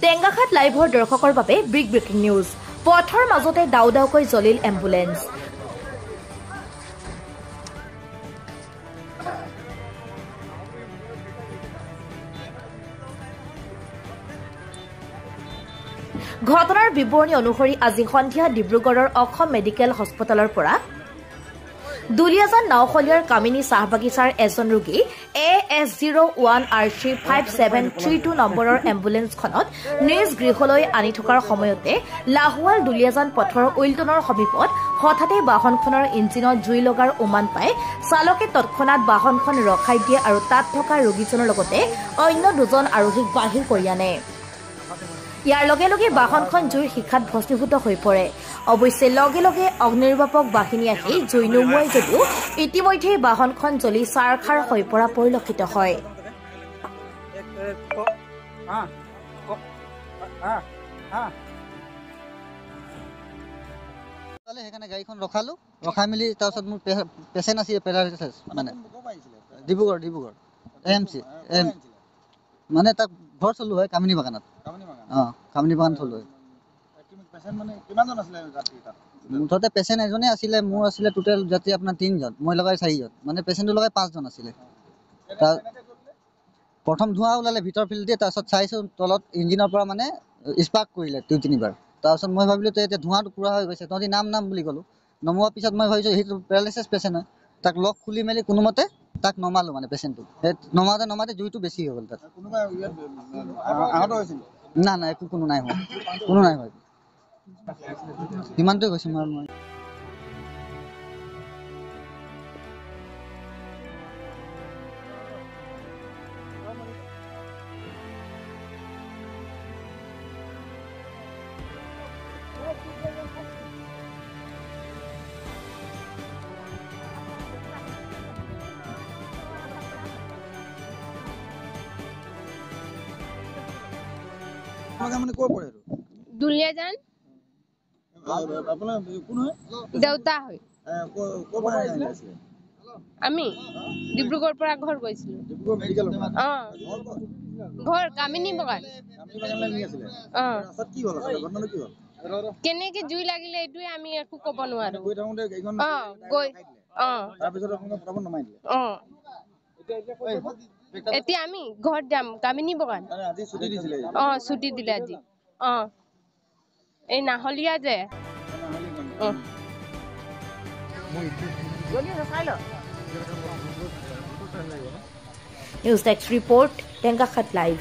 টেঙ্গাখাত লাইভৰ দৰ্শকৰ বাবে big breaking news পথৰ মাজতে দাউ দাউকৈ জ্বলিল এম্বুলেন্স ঘটনাৰ বিৱৰণী অনুসৰি আজি সন্ধিয়া ডিব্ৰুগড়ৰ অসম মেডিকেল হস্পিটেলৰ পৰা দুলিয়াজান নাওখলিয়াৰ কামিনী চাহবাগিচাৰ এজন ৰোগী AS01RC 5732 নম্বৰৰ এম্বুলেন্সখনত নিজ গৃহলৈ আনি থকাৰ সময়তে লাহোৱাল দুলিয়াজান পথৰ উইলটনৰ সমীপত হঠাতে বাহনখনৰ ইঞ্জিনত জুই লগাৰ উমান পাই চালকে তৎক্ষণাত বাহনখন ৰখাই দিয়ে আৰু তাত থকা ৰোগীজনৰ লগতে অন্য দুজন আৰোহীক বাহিৰ কৰি আনে ইয়াৰ লগে লগে বাহনখন জুইৰ শিখাত ভস্মীভূত হৈ পৰে অৱশ্যে লগে লগে অগ্নিনিৰ্বাপক বাহিনী আহি জুই নুমুৱাই যদিও ইতিমধ্যে বাহনখন জ্বলি চাৰখাৰ হৈ পৰা পৰিলক্ষিত হয় সেইকাৰণে গাড়ীখন ৰখালো ৰখাই মেলি তাৰপিছত মোৰ পেচেণ্ট আছিলে পেৰালাইচিছ মানে ডিব্ৰুগড় AMC মানে তাক ঘৰ চলো হয় কামিনী বাগানত কামিনী বাগান থলো মুঠতে পেচেণ্ট এজনে আছিলে মোৰ আছিলে টোটেল যাত্ৰী আপোনাৰ 3জন মই লগাই 4জন মানে পেচেণ্টটো লগাই 5জন আছিলে প্ৰথম ধোঁৱা ওলালে ভিতৰ ফিল্ড দিয়ে তাৰপিছত চাইছো তলত ইঞ্জিনৰ পৰা মানে স্পাৰ্ক কৰিলে 2-3বাৰ তাৰপিছত মই ভাবিলো তো এতিয়া ধোঁৱাটো পুৰা হৈ গৈছে তহঁতি নাম বুলি ক'লো নমোৱাৰ পিছত মই ভাবিছো সেইটো পেৰালাইচিছ পেচেণ্ট হয় তাক লক খুলি মেলি কোনোমতে তাক নমালো মানে পেচেণ্টটো নমাতে জুইটো বেছি হৈ গ'ল তাত না একো কোনো নাই হয় ইমানটোৱে কৈছো মই দুলিয়াজান দেউতা হয় আমি ডিব্ৰুগড়ৰ পৰা ঘৰ গৈছিলো ঘৰ কামিনী বাগান কেনেকে জুই লাগিলে এইটোৱে আমি একো ক'ব নোৱাৰো এতিয়া আমি ঘৰত যাম কামিনী বাগান ছুটি দিলে আজি এই নাহলীয়া যে নিউজ ডেস্ক ৰিপৰ্ট টেঙ্গাখাত লাইভ